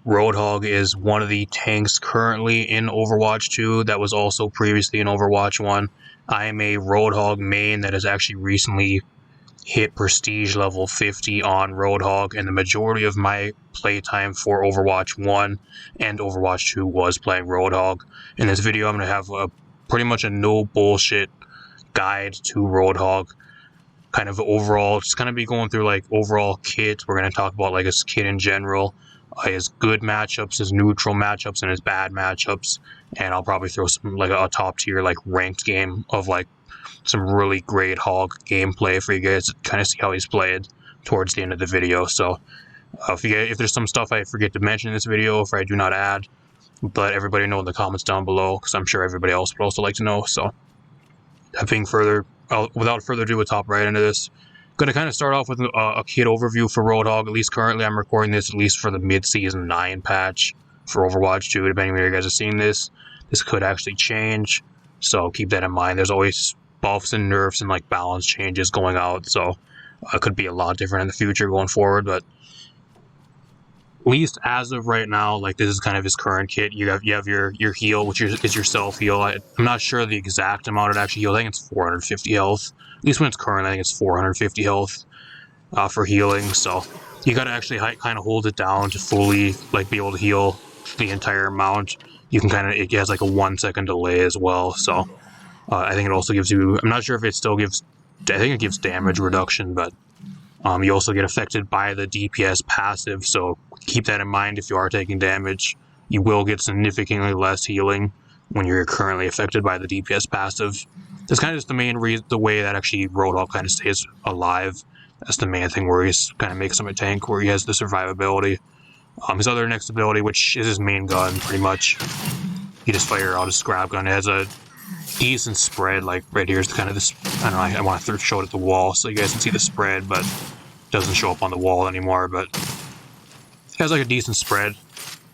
Roadhog is one of the tanks currently in Overwatch 2 that was also previously in Overwatch 1. I am a Roadhog main that has actually recently hit prestige level 50 on Roadhog, and the majority of my playtime for Overwatch 1 and Overwatch 2 was playing Roadhog. In this video, I'm going to have pretty much a no bullshit guide to Roadhog. Kind of overall, just kind of be going through like overall kit. We're going to talk about like his kit in general, his good matchups, his neutral matchups, and his bad matchups. And I'll probably throw some like a top tier like ranked game of like some really great Hog gameplay for you guys to kind of see how he's played towards the end of the video. So if there's some stuff I forget to mention in this video, if I do not add, let everybody know in the comments down below, because I'm sure everybody else would also like to know. So without further ado, we'll top right into this. Going to kind of start off with a kit overview for Roadhog. At least currently, I'm recording this at least for the mid-season 9 patch for Overwatch 2. Depending on where you guys are seeing this could actually change, so keep that in mind. There's always buffs and nerfs and like balance changes going out, so it could be a lot different in the future going forward. But at least as of right now, like this is kind of his current kit. You have your heal, which is your self heal. I'm not sure the exact amount it actually heals. I think it's 450 health. At least when it's current, I think it's 450 health for healing. So you got to actually kind of hold it down to fully like be able to heal the entire amount. You can it has like a 1 second delay as well. So I think it also gives you, I'm not sure if it still gives, I think it gives damage reduction, but you also get affected by the DPS passive, so keep that in mind. If you are taking damage, you will get significantly less healing when you're currently affected by the DPS passive. That's kind of just the main reason, the way that actually Roadhog kind of stays alive. That's the main thing where he's kind of makes him a tank, where he has the survivability. His other next ability, which is his main gun, pretty much, he just fire out his scrap gun. It has a decent spread, like right here is kind of this, I don't know, I want to show it at the wall so you guys can see the spread, but it doesn't show up on the wall anymore. But it has like a decent spread.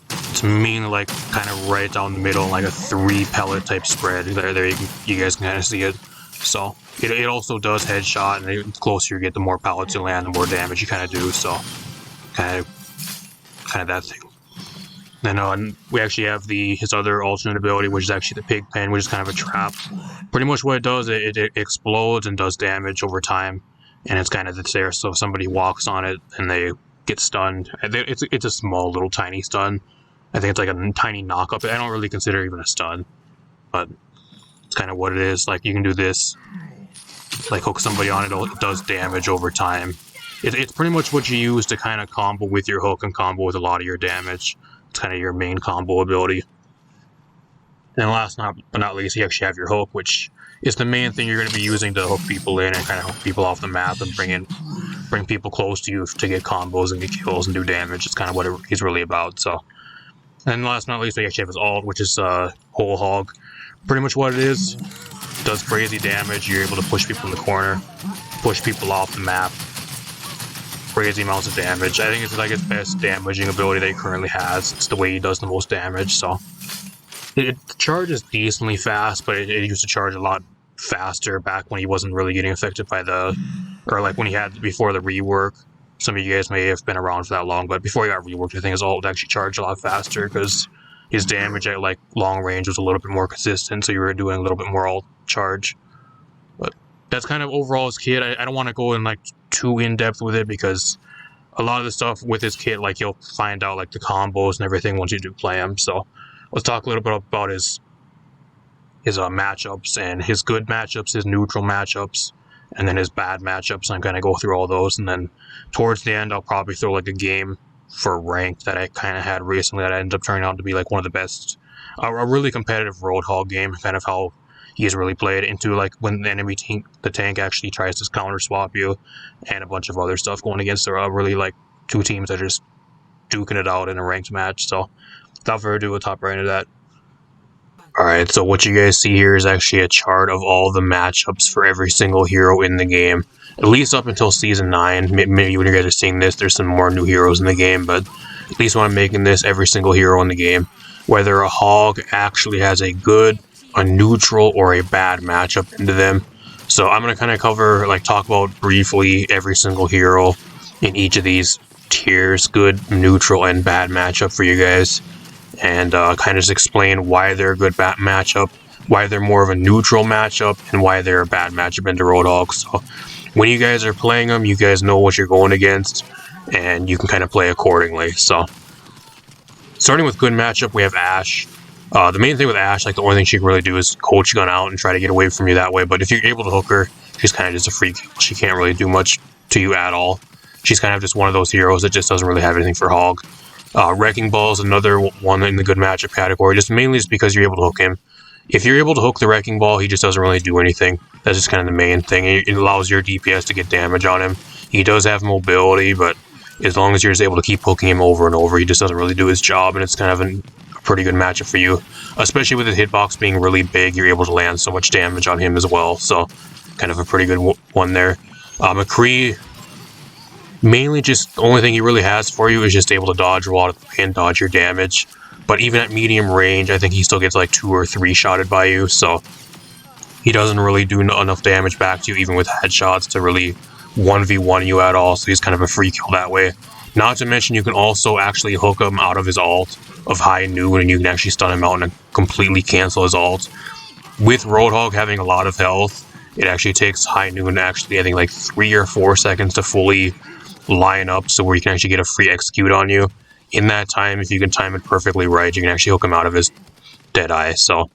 It's mainly like kind of right down the middle, like a 3 pellet type spread. There you guys can kind of see it. So it also does headshot, and the closer you get, the more pellets you land, the more damage you kind of do. So kind of that thing. Then we actually have his other alternate ability, which is actually the pig pen, which is kind of a trap. Pretty much what it does, it explodes and does damage over time, and it's kind of there. So if somebody walks on it and they get stunned, it's a small little tiny stun. I think it's like a tiny knock-up. I don't really consider it even a stun, but it's kind of what it is. Like you can do this, like hook somebody on it, it does damage over time. It's pretty much what you use to kind of combo with your hook and combo with a lot of your damage. It's kind of your main combo ability. And last but not least, you actually have your hook, which is the main thing you're going to be using to hook people in and kind of hook people off the map and bring people close to you to get combos and get kills and do damage. It's kind of what he's really about. So, and last but not least, we actually have his ult, which is Whole Hog. Pretty much what it is. Does crazy damage. You're able to push people in the corner, push people off the map. Crazy amounts of damage. I think it's like his best damaging ability that he currently has. It's the way he does the most damage. So it charges decently fast, but it used to charge a lot faster back when he wasn't really getting affected by or like when he had before the rework. Some of you guys may have been around for that long, but before he got reworked, I think his ult would actually charge a lot faster because his damage at like long range was a little bit more consistent, so you were doing a little bit more ult charge. But that's kind of overall his kit. I don't want to go in like too in-depth with it, because a lot of the stuff with his kit, like you'll find out like the combos and everything once you do play him. So let's talk a little bit about his matchups, and his good matchups, his neutral matchups, and then his bad matchups. I'm gonna go through all those, and then towards the end I'll probably throw like a game for ranked that I kind of had recently that ended up turning out to be like one of the best, a really competitive Roadhog game, kind of how he's really played into like when the enemy the tank actually tries to counter swap you, and a bunch of other stuff going against really like two teams that are just duking it out in a ranked match. So without further ado, we'll top right into that. Alright, so what you guys see here is actually a chart of all the matchups for every single hero in the game. At least up until Season 9. Maybe when you guys are seeing this, there's some more new heroes in the game, but at least when I'm making this, every single hero in the game, whether a Hog actually has a good, a neutral, or a bad matchup into them. So I'm going to kind of talk about briefly every single hero in each of these tiers, good, neutral, and bad matchup for you guys, and kind of just explain why they're a good matchup, why they're more of a neutral matchup, and why they're a bad matchup into Roadhog. So when you guys are playing them, you guys know what you're going against, and you can kind of play accordingly. So starting with good matchup, we have Ashe. The main thing with Ashe, like the only thing she can really do is coach gun out and try to get away from you that way. But if you're able to hook her, she's kind of just a freak. She can't really do much to you at all. She's kind of just one of those heroes that just doesn't really have anything for Hog. Wrecking Ball is another one in the good matchup category, just mainly just because you're able to hook him. If you're able to hook the Wrecking Ball, he just doesn't really do anything. That's just kind of the main thing. It allows your DPS to get damage on him. He does have mobility, but as long as you're just able to keep hooking him over and over, he just doesn't really do his job, and it's kind of a pretty good matchup for you. Especially with his hitbox being really big, you're able to land so much damage on him as well, so kind of a pretty good one there. McCree, mainly just the only thing he really has for you is just able to dodge roll out of the way and dodge your damage. But even at medium range, I think he still gets like 2 or 3 shotted by you, so he doesn't really do enough damage back to you, even with headshots, to really 1v1 you at all, so he's kind of a free kill that way. Not to mention, you can also actually hook him out of his ult of High Noon, and you can actually stun him out and completely cancel his ult. With Roadhog having a lot of health, it actually takes High Noon actually, I think, like 3 or 4 seconds to fully line up, so where you can actually get a free execute on you. In that time, if you can time it perfectly right, you can actually hook him out of his Deadeye, so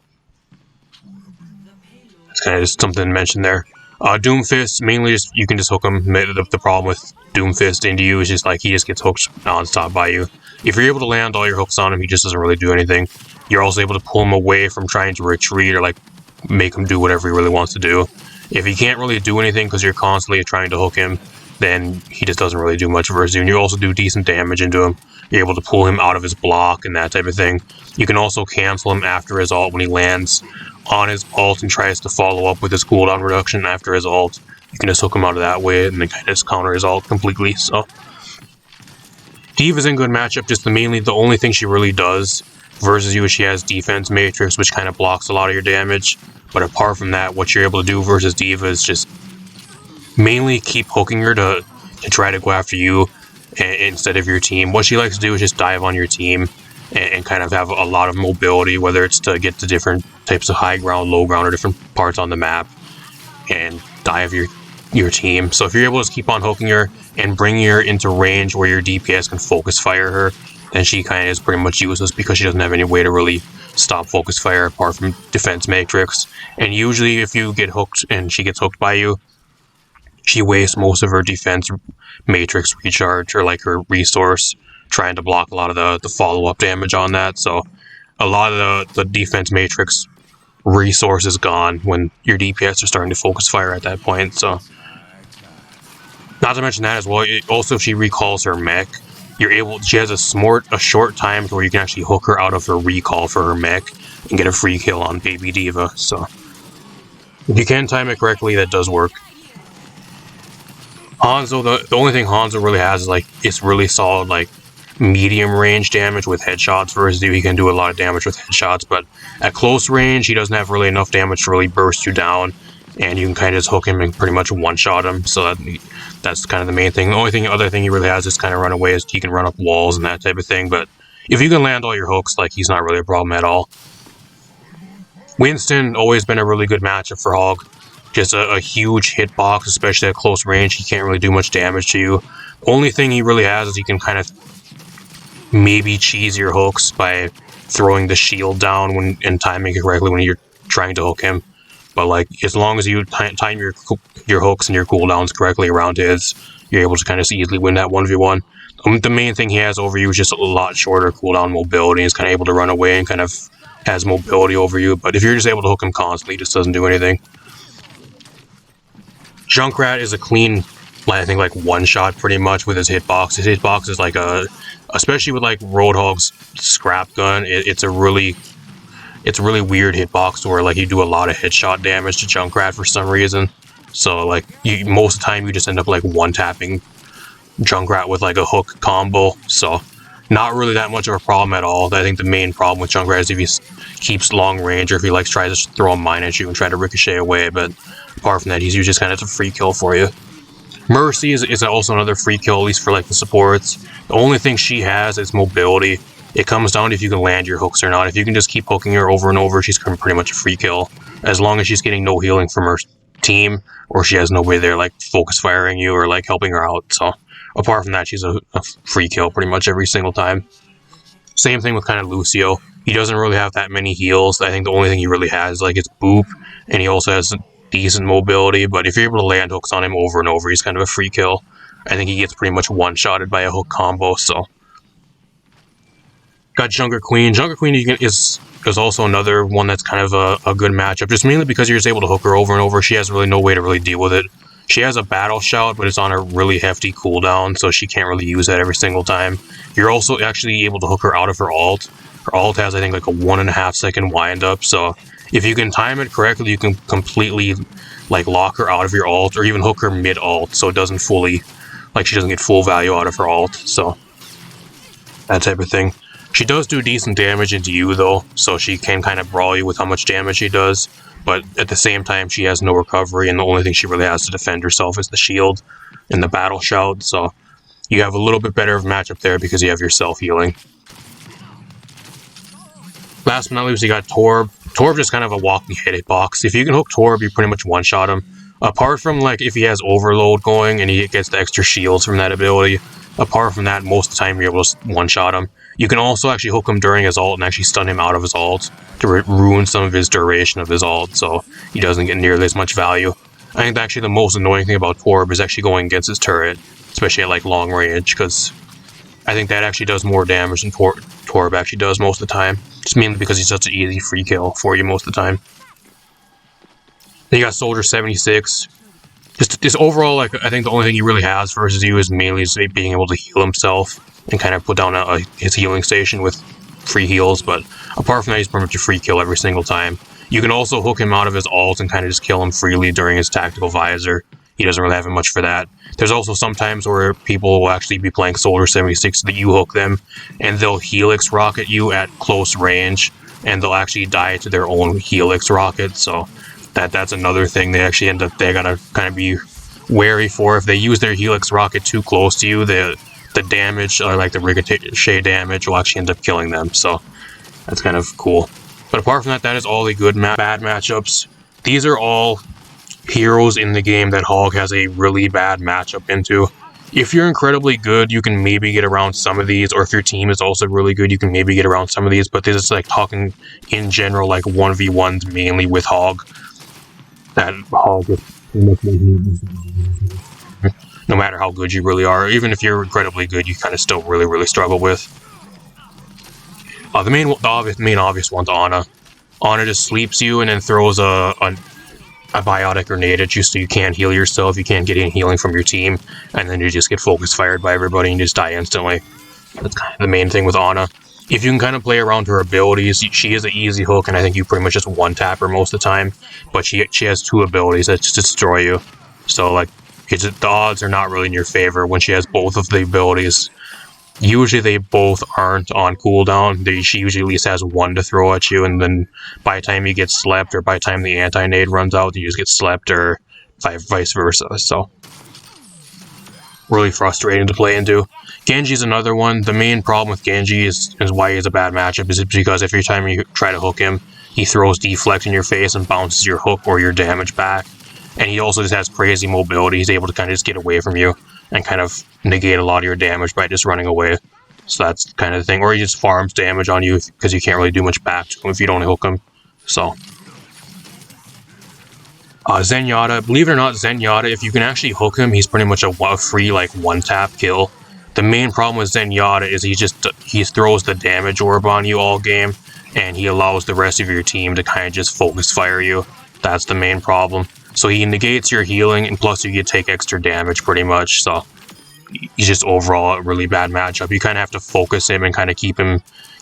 it's kind of just something to mention there. Doomfist, mainly just, you can just hook him. The problem with Doomfist into you is just like, he just gets hooked non-stop by you. If you're able to land all your hooks on him, he just doesn't really do anything. You're also able to pull him away from trying to retreat or like make him do whatever he really wants to do. If he can't really do anything because you're constantly trying to hook him, then he just doesn't really do much versus you. And you also do decent damage into him. You're able to pull him out of his block and that type of thing. You can also cancel him after his ult when he lands on his ult and tries to follow up with his cooldown reduction after his ult. You can just hook him out of that way and then kind of just counter his ult completely. So D.Va's in good matchup, just the only thing she really does versus you is she has defense matrix, which kind of blocks a lot of your damage. But apart from that, what you're able to do versus D.Va is just mainly keep hooking her to try to go after you instead of your team. What she likes to do is just dive on your team and kind of have a lot of mobility, whether it's to get to different types of high ground, low ground, or different parts on the map, and dive your team. So if you're able to just keep on hooking her and bringing her into range where your DPS can focus fire her, then she kind of is pretty much useless because she doesn't have any way to really stop focus fire apart from defense matrix. And usually if you get hooked and she gets hooked by you, she wastes most of her defense matrix recharge or like her resource trying to block a lot of the follow-up damage on that. So a lot of the defense matrix resource is gone when your DPS are starting to focus fire at that point. So not to mention that as well, also if she recalls her mech, she has a short time to where you can actually hook her out of her recall for her mech and get a free kill on Baby D.Va. So if you can time it correctly, that does work. Hanzo, the only thing Hanzo really has is like, it's really solid like medium range damage with headshots versus you. He can do a lot of damage with headshots, but at close range, he doesn't have really enough damage to really burst you down, and you can kind of just hook him and pretty much one-shot him, so that's kind of the main thing. The only other thing he really has is kind of run away, is he can run up walls and that type of thing, but if you can land all your hooks, like, he's not really a problem at all. Winston, always been a really good matchup for Hog. Just a huge hitbox, especially at close range. He can't really do much damage to you. Only thing he really has is he can kind of maybe cheese your hooks by throwing the shield down and timing it correctly when you're trying to hook him. But like, as long as you time your hooks and your cooldowns correctly around his, you're able to kind of easily win that 1v1. The main thing he has over you is just a lot shorter cooldown mobility. He's kind of able to run away and kind of has mobility over you. But if you're just able to hook him constantly, he just doesn't do anything. Junkrat is a clean, I think, like one-shot pretty much with his hitbox. His hitbox is like especially with like Roadhog's scrap gun, it's a really weird hitbox where like you do a lot of headshot damage to Junkrat for some reason. So like most of the time you just end up like one-tapping Junkrat with like a hook combo. So not really that much of a problem at all. I think the main problem with Junkrat is if he keeps long range or if he like tries to throw a mine at you and try to ricochet away, but apart from that, he's usually just kind of a free kill for you. Mercy is also another free kill, at least for like the supports. The only thing she has is mobility. It comes down to if you can land your hooks or not. If you can just keep hooking her over and over, she's pretty much a free kill. As long as she's getting no healing from her team, or she has nobody there like focus firing you or like helping her out. So apart from that, she's a free kill pretty much every single time. Same thing with kind of Lucio. He doesn't really have that many heals. I think the only thing he really has like is boop, and he also has decent mobility, but if you're able to land hooks on him over and over, he's kind of a free kill. I think he gets pretty much one-shotted by a hook combo, so. Got Junker Queen. Junker Queen is also another one that's kind of a good matchup, just mainly because you're just able to hook her over and over. She has really no way to really deal with it. She has a battle shout, but it's on a really hefty cooldown, so she can't really use that every single time. You're also actually able to hook her out of her ult. Her ult has, I think, like a 1.5 second wind up, so if you can time it correctly, you can completely like lock her out of your ult, or even hook her mid ult, so it doesn't fully, like she doesn't get full value out of her ult. So that type of thing. She does do decent damage into you though, so she can kind of brawl you with how much damage she does. But at the same time, she has no recovery, and the only thing she really has to defend herself is the shield and the battle shout. So you have a little bit better of a matchup there because you have your self healing. Last but not least, you got Torb. Torb just kind of a walking hitbox. If you can hook Torb, you pretty much one-shot him. Apart from like if he has overload going and he gets the extra shields from that ability, apart from that, most of the time you're able to one-shot him. You can also actually hook him during his ult and actually stun him out of his ult to ruin some of his duration of his ult, so he doesn't get nearly as much value. I think actually the most annoying thing about Torb is actually going against his turret, especially at like long range, because I think that actually does more damage than Torb actually does most of the time. Just mainly because he's such an easy free kill for you most of the time. Then you got Soldier 76. Just overall, like I think the only thing he really has versus you is mainly being able to heal himself and kind of put down his healing station with free heals. But apart from that, he's pretty much a free kill every single time. You can also hook him out of his ult and kind of just kill him freely during his tactical visor. He doesn't really have much for that. There's also some times where people will actually be playing Soldier 76 that you hook them, and they'll Helix rocket you at close range, and they'll actually die to their own Helix rocket. So that's another thing they actually they gotta kind of be wary for. If they use their Helix rocket too close to you, the damage, or like the ricochet damage, will actually end up killing them. So that's kind of cool. But apart from that, that is all the good bad matchups. These are all heroes in the game that Hog has a really bad matchup into. If you're incredibly good, you can maybe get around some of these, or if your team is also really good, you can maybe get around some of these, but this is like talking in general, like 1v1s mainly with Hog. That Hog is no matter how good you really are, even if you're incredibly good, you kind of still really struggle with. The main obvious one's Ana. Ana just sleeps you and then throws a biotic grenade at you, so you can't heal yourself, you can't get any healing from your team, and then you just get focus fired by everybody and you just die instantly. That's kind of the main thing with Ana. If you can kind of play around her abilities, she is an easy hook, and I think you pretty much just one-tap her most of the time, but she has two abilities that just destroy you. So, like, the odds are not really in your favor when she has both of the abilities. Usually they both aren't on cooldown. She usually at least has one to throw at you, and then by the time you get slept, or by the time the anti-nade runs out, you just get slept, or vice versa. So really frustrating to play into. Genji's another one. The main problem with Genji is why he's a bad matchup is because every time you try to hook him, he throws deflect in your face and bounces your hook or your damage back. And he also just has crazy mobility. He's able to kind of just get away from you and kind of negate a lot of your damage by just running away. So that's kind of the thing. Or he just farms damage on you because you can't really do much back to him if you don't hook him. So Zenyatta, believe it or not, Zenyatta, if you can actually hook him, he's pretty much a free like one-tap kill. The main problem with Zenyatta is he throws the damage orb on you all game, and he allows the rest of your team to kind of just focus fire you. That's the main problem. So he negates your healing, and plus you take extra damage pretty much. So he's just overall a really bad matchup. You kind of have to focus him and kind of keep him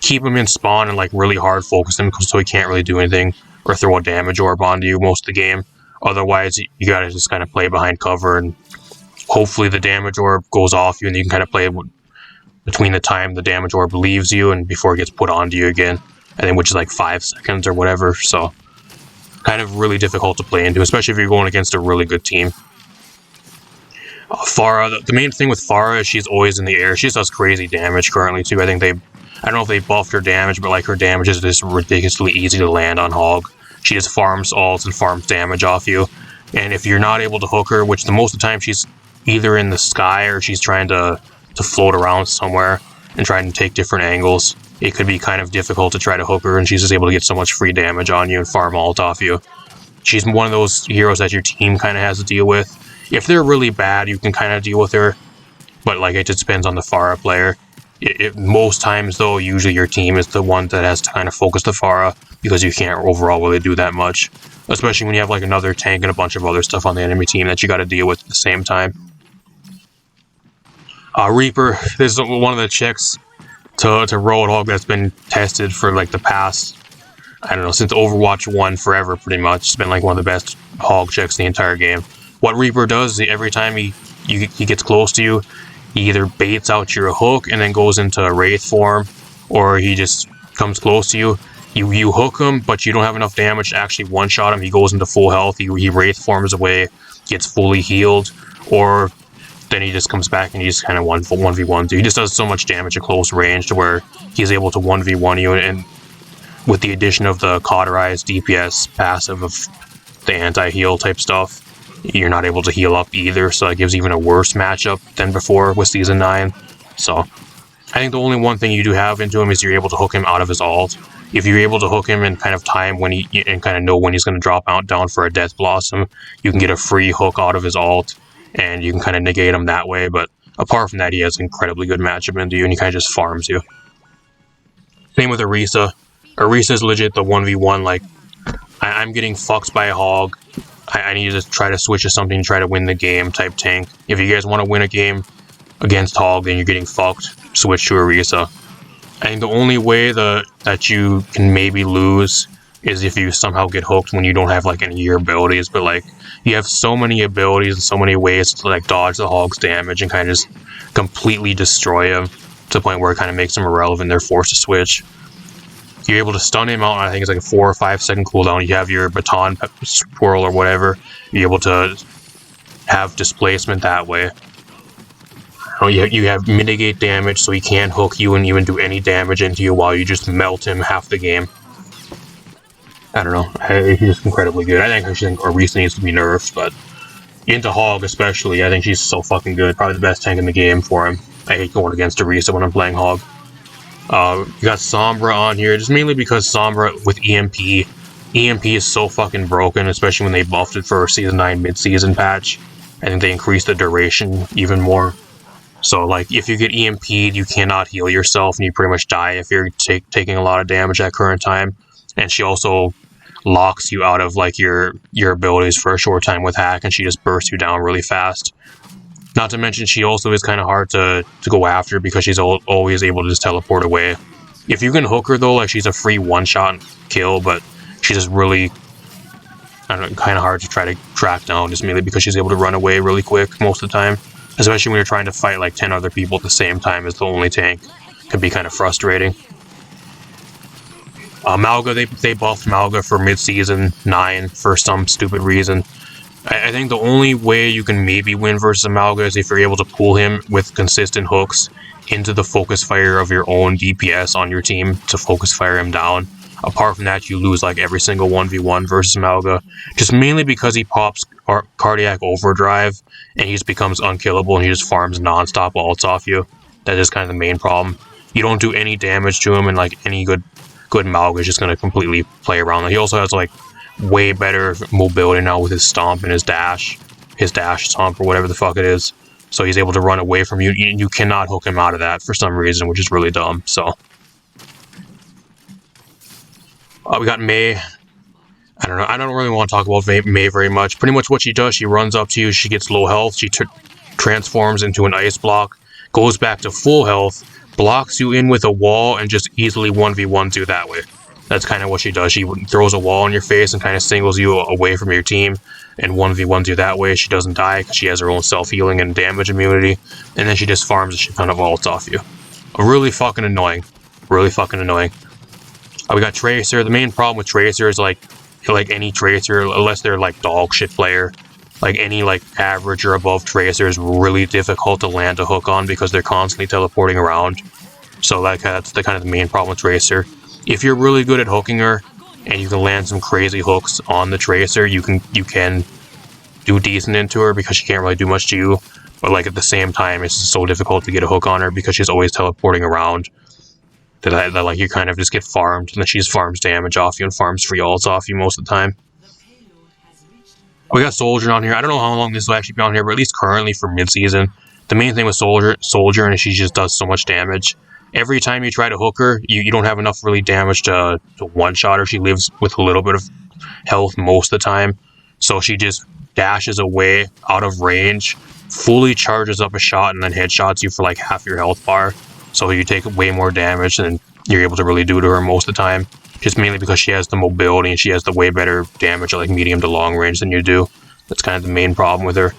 in spawn and like really hard focus him so he can't really do anything or throw a damage orb onto you most of the game. Otherwise, you gotta just kind of play behind cover, and hopefully the damage orb goes off you, and you can kind of play between the time the damage orb leaves you and before it gets put onto you again, and then which is like 5 seconds or whatever. So kind of really difficult to play into, especially if you're going against a really good team. Pharah, the main thing with Pharah is she's always in the air. She just does crazy damage currently too. I don't know if they buffed her damage, but like her damage is just ridiculously easy to land on Hog. She just farms ults and farms damage off you. And if you're not able to hook her, which the most of the time she's either in the sky or she's trying to float around somewhere and trying to take different angles, it could be kind of difficult to try to hook her, and she's just able to get so much free damage on you and farm ult off you. She's one of those heroes that your team kind of has to deal with. If they're really bad, you can kind of deal with her, but like it just depends on the Pharah player. Most times though, usually your team is the one that has to kind of focus the Pharah, because you can't overall really do that much. Especially when you have like another tank and a bunch of other stuff on the enemy team that you got to deal with at the same time. Reaper, this is one of the checks to Roadhog that's been tested for like the past, I don't know, since Overwatch 1 forever pretty much. It's been like one of the best hog checks in the entire game. What Reaper does is every time he gets close to you, he either baits out your hook and then goes into Wraith form, or he just comes close to you. You hook him, but you don't have enough damage to actually one-shot him. He goes into full health, he Wraith forms away, gets fully healed, or then he just comes back and he just kind of 1v1. He just does so much damage at close range to where he's able to 1v1 you, and with the addition of the cauterized DPS passive of the anti-heal type stuff, you're not able to heal up either, so that gives even a worse matchup than before with Season 9. So, I think the only one thing you do have into him is you're able to hook him out of his ult. If you're able to hook him and kind of time when and kind of know when he's going to drop down for a Death Blossom, you can get a free hook out of his ult, and you can kind of negate him that way, but apart from that, he has an incredibly good matchup into you, and he kind of just farms you. Same with Orisa. Orisa is legit the 1v1, like, I'm getting fucked by a hog, I need to try to switch to something to try to win the game type tank. If you guys want to win a game against hog, then you're getting fucked, switch to Orisa. I think the only way that you can maybe lose is if you somehow get hooked when you don't have like any of your abilities, but like you have so many abilities and so many ways to like dodge the hog's damage and kind of just completely destroy him to the point where it kind of makes him irrelevant. They're forced to switch. You're able to stun him out, I think it's like a 4 or 5 second cooldown. You have your baton swirl or whatever. You're able to have displacement that way. You have mitigate damage, so he can't hook you and even do any damage into you while you just melt him half the game. I don't know. He's just incredibly good. I think Orisa needs to be nerfed, but into Hog especially, I think she's so fucking good. Probably the best tank in the game for him. I hate going against Orisa when I'm playing Hog. You got Sombra on here, just mainly because Sombra with EMP is so fucking broken, especially when they buffed it for Season 9 mid-season patch. I think they increased the duration even more. So, like, if you get EMP'd, you cannot heal yourself, and you pretty much die if you're taking a lot of damage at current time. And she also locks you out of, like, your abilities for a short time with Hack, and she just bursts you down really fast. Not to mention, she also is kind of hard to go after because she's always able to just teleport away. If you can hook her, though, like, she's a free one-shot kill, but she's just really, I don't know, kind of hard to try to track down, just mainly because she's able to run away really quick most of the time. Especially when you're trying to fight like 10 other people at the same time as the only tank. Can be kind of frustrating. Malga, they buffed Malga for mid-season 9 for some stupid reason. I think the only way you can maybe win versus Malga is if you're able to pull him with consistent hooks into the focus fire of your own DPS on your team to focus fire him down. Apart from that, you lose like every single 1v1 versus Malga. Just mainly because he pops Cardiac Overdrive and he just becomes unkillable and he just farms non-stop ults off you. That is kind of the main problem. You don't do any damage to him, and like any good Malga is just going to completely play around. He also has like way better mobility now with his stomp and his dash stomp or whatever the fuck it is. So he's able to run away from you. You cannot hook him out of that for some reason, which is really dumb. So we got Mei. I don't know. I don't really want to talk about Mei very much. Pretty much what she does, she runs up to you, she gets low health, she transforms into an ice block, goes back to full health, blocks you in with a wall, and just easily 1v1s you that way. That's kind of what she does. She throws a wall in your face and kind of singles you away from your team and 1v1s you that way. She doesn't die because she has her own self-healing and damage immunity, and then she just farms a shit ton of ults off you. Really fucking annoying. Really fucking annoying. We got Tracer. The main problem with Tracer is like any Tracer, unless they're like dog shit player, Like any like average or above tracer is really difficult to land a hook on because they're constantly teleporting around. So that's the kind of the main problem with tracer. If you're really good at hooking her and you can land some crazy hooks on the tracer, you can do decent into her because she can't really do much to you. But like at the same time, it's so difficult to get a hook on her because she's always teleporting around. That like you kind of just get farmed, and then she just farms damage off you and farms free ults off you most of the time. We got Soldier on here. I don't know how long this will actually be on here, but at least currently for mid-season, the main thing with Soldier, and she just does so much damage. Every time you try to hook her, you don't have enough really damage to one-shot her. She lives with a little bit of health most of the time, so she just dashes away out of range, fully charges up a shot, and then headshots you for like half your health bar. So you take way more damage than you're able to really do to her most of the time. Just mainly because she has the mobility and she has the way better damage at like medium to long range than you do. That's kind of the main problem with her.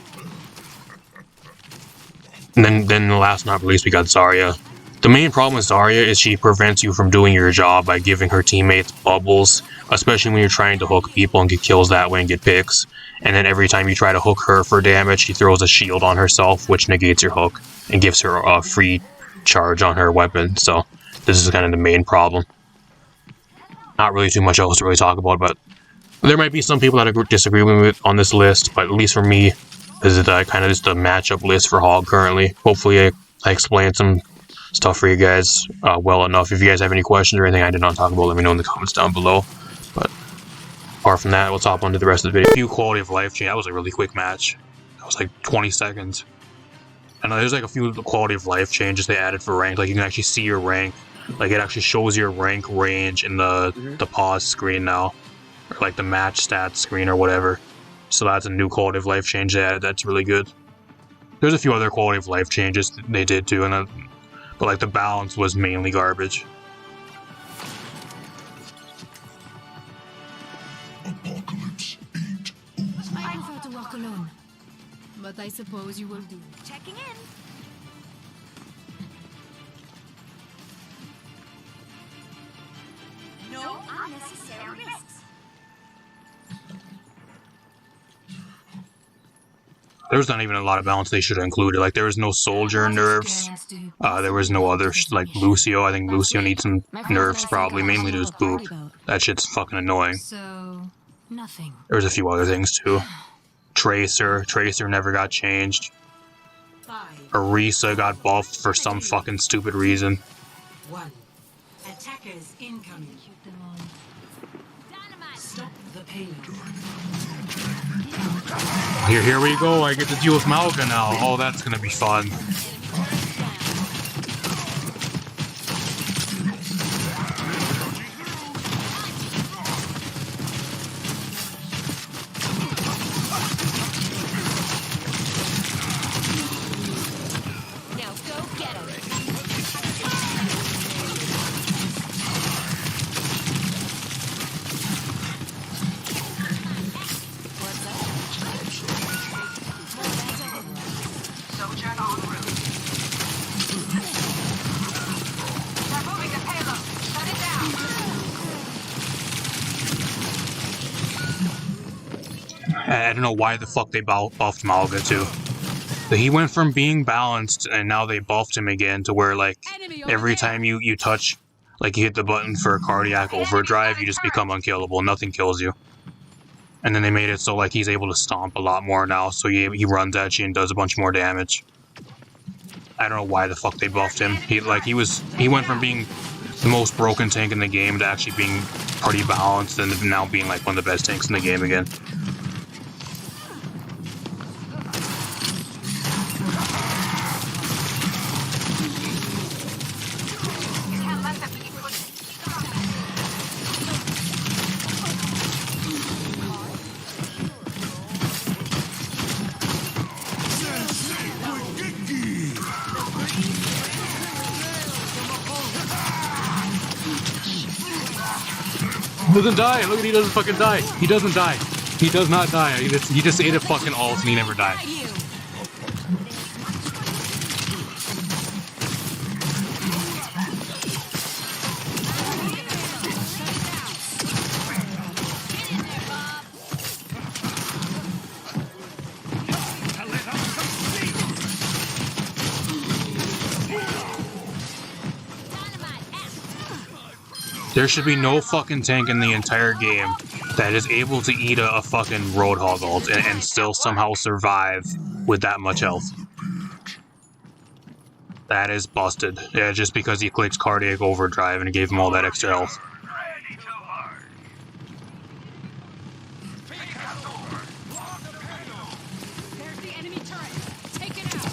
And then last but not least, we got Zarya. The main problem with Zarya is she prevents you from doing your job by giving her teammates bubbles, especially when you're trying to hook people and get kills that way and get picks. And then every time you try to hook her for damage, she throws a shield on herself, which negates your hook and gives her a free charge on her weapon. So this is kind of the main problem. Not really too much else to really talk about, but there might be some people that disagree with me on this list, but at least for me, this is kind of just a matchup list for Hog currently. Hopefully I explained some stuff for you guys well enough. If you guys have any questions or anything I did not talk about, let me know in the comments down below. But apart from that, let's hop on to the rest of the video. A few quality of life change. That was a really quick match. That was like 20 seconds. And there's like a few quality of life changes they added for rank. Like you can actually see your rank. Like it actually shows your rank range in the pause screen now. Or like the match stats screen or whatever. So that's a new quality of life change they added. That's really good. There's a few other quality of life changes they did too, but like the balance was mainly garbage. I prefer to walk alone, but I suppose you will do. Checking in. No unnecessary risks. There's not even a lot of balance they should have included. Like there was no soldier nerfs. There was no other like Lucio. I think Lucio needs some nerfs probably, mainly to his boop. That shit's fucking annoying. So nothing. There's a few other things too. Tracer never got changed. Orisa got buffed for some fucking stupid reason. 1. Attackers incoming. Stop the payload. Here we go. I get to deal with Malga now. Oh, that's gonna be fun. Now go get him. I don't know why the fuck they buffed Malga too. He went from being balanced and now they buffed him again to where like every time you touch, like you hit the button for cardiac overdrive, you just become unkillable. Nothing kills you. And then they made it so like he's able to stomp a lot more now, so he runs at you and does a bunch more damage. I don't know why the fuck they buffed him. He went from being the most broken tank in the game to actually being pretty balanced and now being like one of the best tanks in the game again. He doesn't die. Look at he doesn't fucking die. He doesn't die. He does not die. He just ate a fucking ult and he never died. There should be no fucking tank in the entire game that is able to eat a fucking Roadhog ult and still somehow survive with that much health. That is busted. Yeah, just because he clicks Cardiac Overdrive and it gave him all that extra health. There's the enemy turret. Take it out.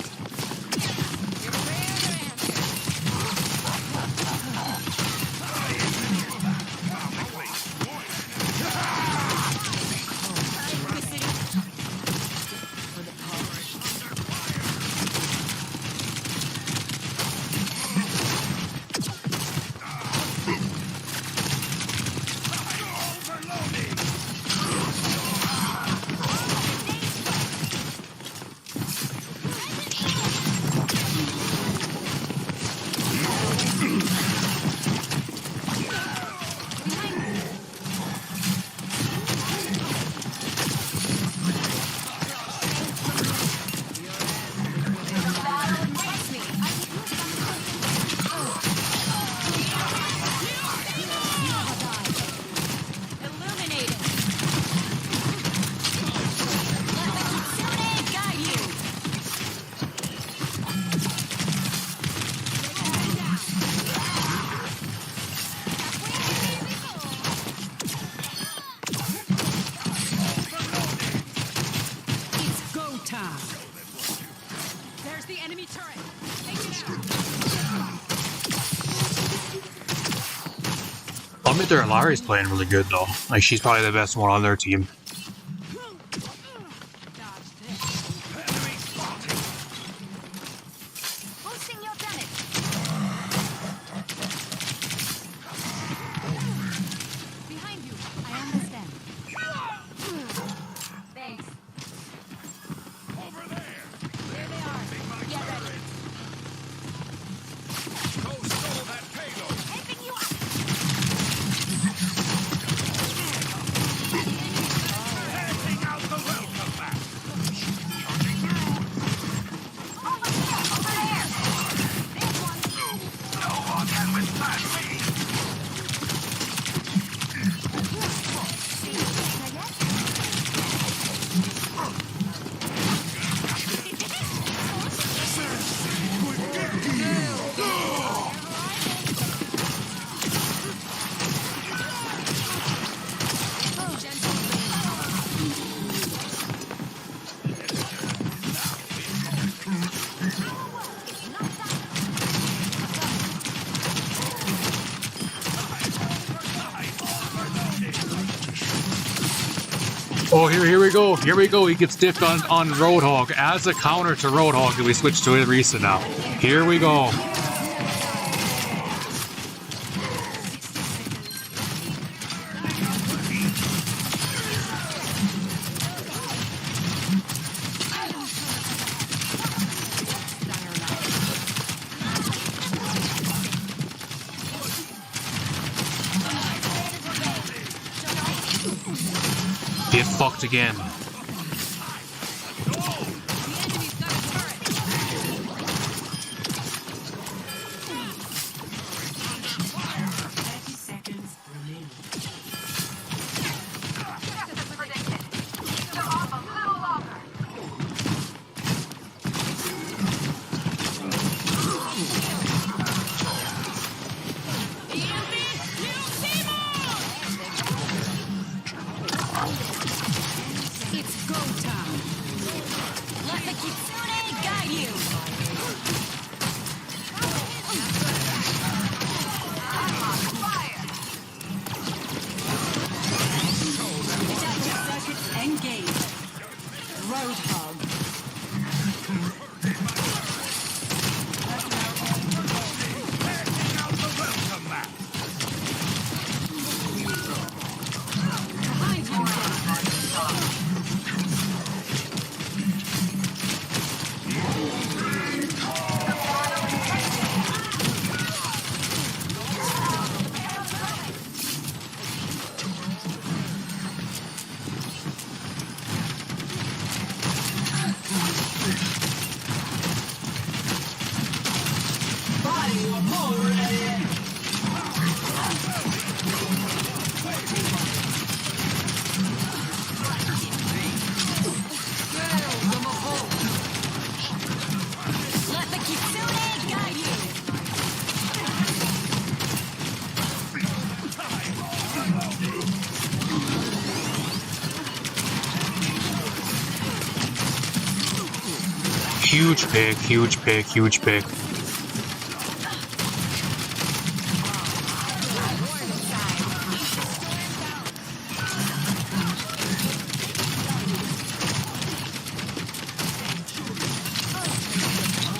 There's the enemy turret. Take it out. I'll admit their Alari's playing really good though. Like she's probably the best one on their team. Boosting your damage. Behind you. I understand. Thanks. Over there! There they are. Get ready. Go stole that payload! Helping you up. Handing out the welcome mat! Charging through! Over there. There's one. No one can withstand me! Oh, here we go. Here we go. He gets dipped on Roadhog. As a counter to Roadhog, we switch to Arisa now. Here we go. Get fucked again. Huge pick, huge pick, huge pick.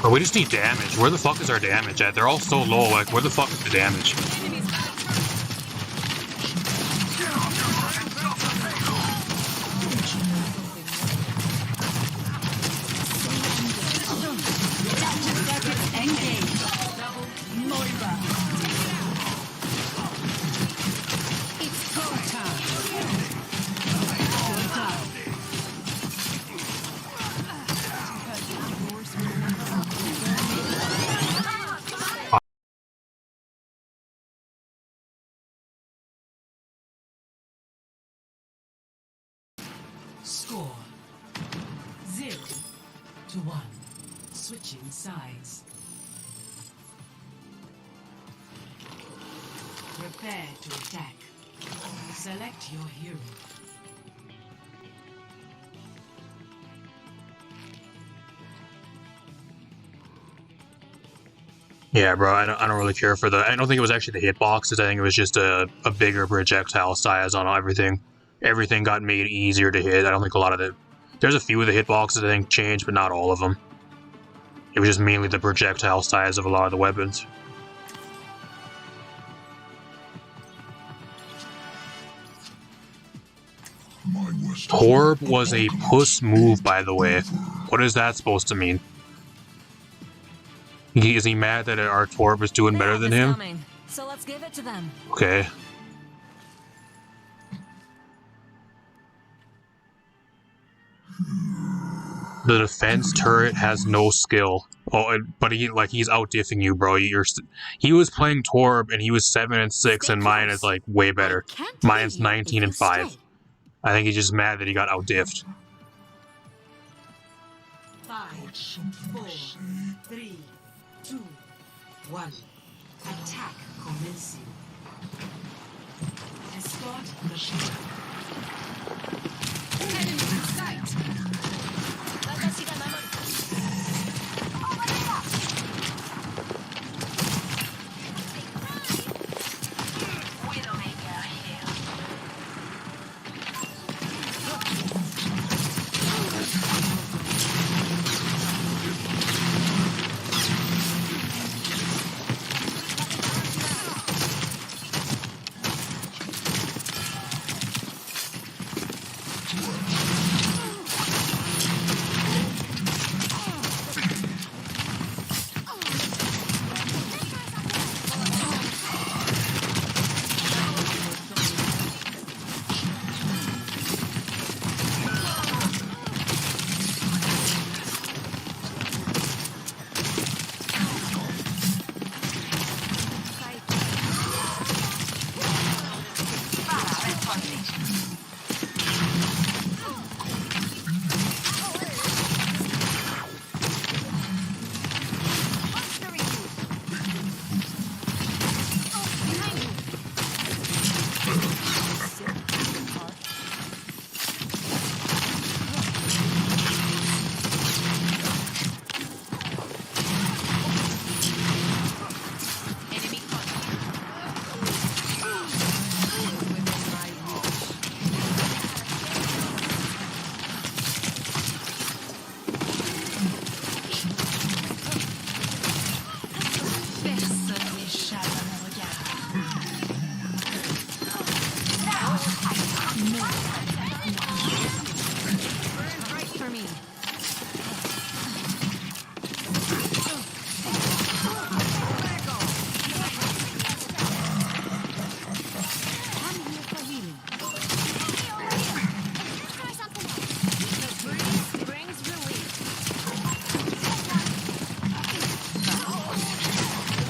Bro, we just need damage. Where the fuck is our damage at? They're all so low, like, where the fuck is the damage? It's go time. Score 0-1. Switching sides. Prepare to attack. Select your hero. Yeah, bro, I don't really care for the... I don't think it was actually the hitboxes. I think it was just a bigger projectile size on everything. Everything got made easier to hit. I don't think a lot of the... There's a few of the hitboxes I think changed, but not all of them. It was just mainly the projectile size of a lot of the weapons. Torb was a puss move, by the way. What is that supposed to mean? Is he mad that our Torb is doing better than him? Coming, so let's give it to them. Okay. The defense turret has no skill. Oh, but he's out-diffing you, bro. He was playing Torb and he was 7 and 6, and mine is like way better. Mine's 19 and 5. I think he's just mad that he got out-diffed. 5, 4, 3, 2, 1. Attack commencing. Escort the ship. Enemy in sight.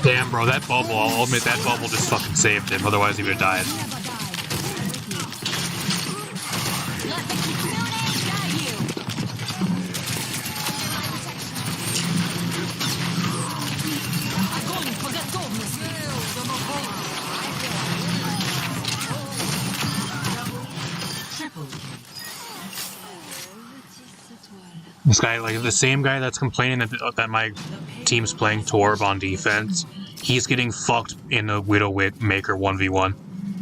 Damn, bro, that bubble, I'll admit that bubble just fucking saved him, otherwise he would have died. Triple kill. This guy, like the same guy that's complaining that my team's playing Torb on defense, he's getting fucked in a Widowmaker 1v1.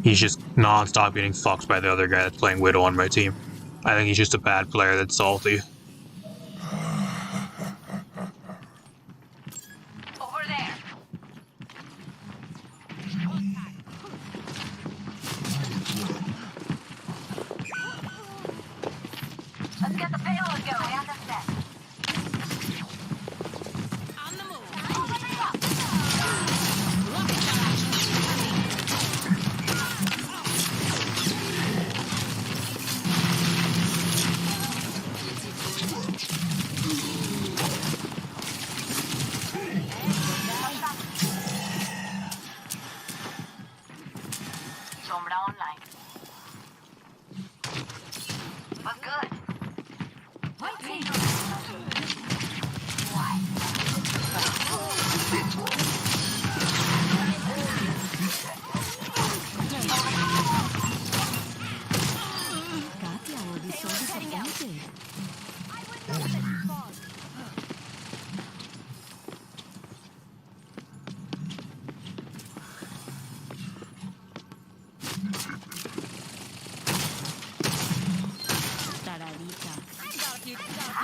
He's just non-stop getting fucked by the other guy that's playing Widow on my team. I think he's just a bad player that's salty. Over there. Let's get the payload going. I understand. On the move. Opening up. Sombra online. But good. Katya will be so disappointed.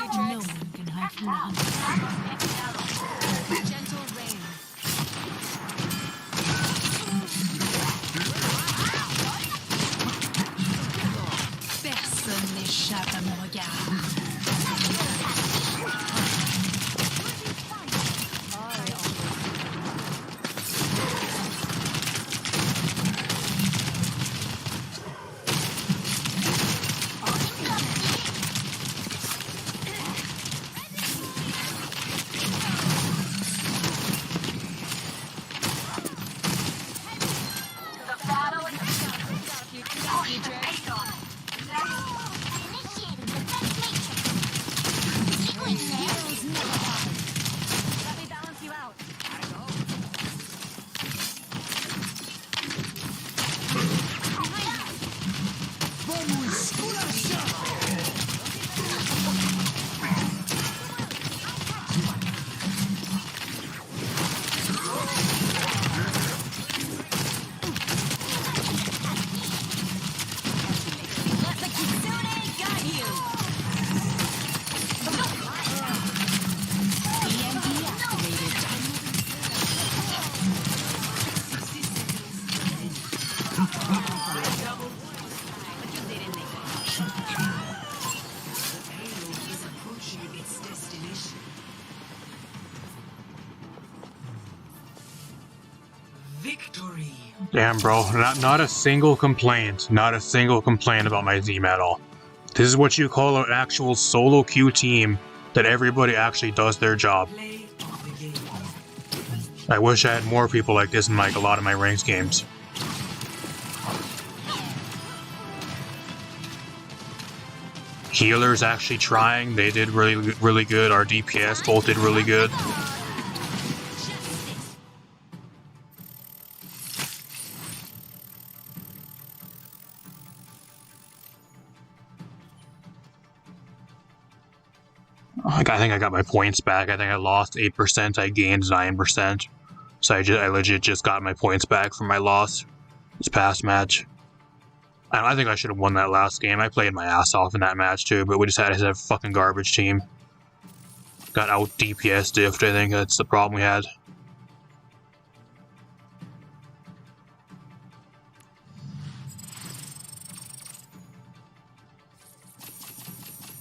No one can hide from the hunter. Gentle rain. Personne n'échappe à mon regard. The battle is Let me balance you out. Let the Kitsune guide you. EMP activated. Payload is approaching its destination. Victory. Damn, bro. Not a single complaint. Not a single complaint about my team at all. This is what you call an actual solo queue team that everybody actually does their job. Play of the game. I wish I had more people like this in like a lot of my ranked games. Healers actually trying. They did really good. Our DPS both did really good. Like, I think I got my points back. I think I lost 8%. I gained 9%. So I legit just got my points back from my loss this past match. I think I should have won that last game. I played my ass off in that match too, but we just had a fucking garbage team. Got out DPS diffed, I think that's the problem we had.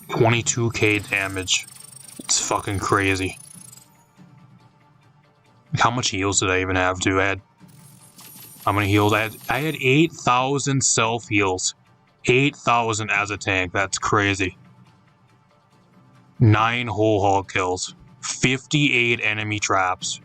$22k damage. It's fucking crazy. How much heals did I even have too? How many heals? I had 8,000 self heals. 8,000 as a tank. That's crazy. 9 whole hog kills. 58 enemy traps.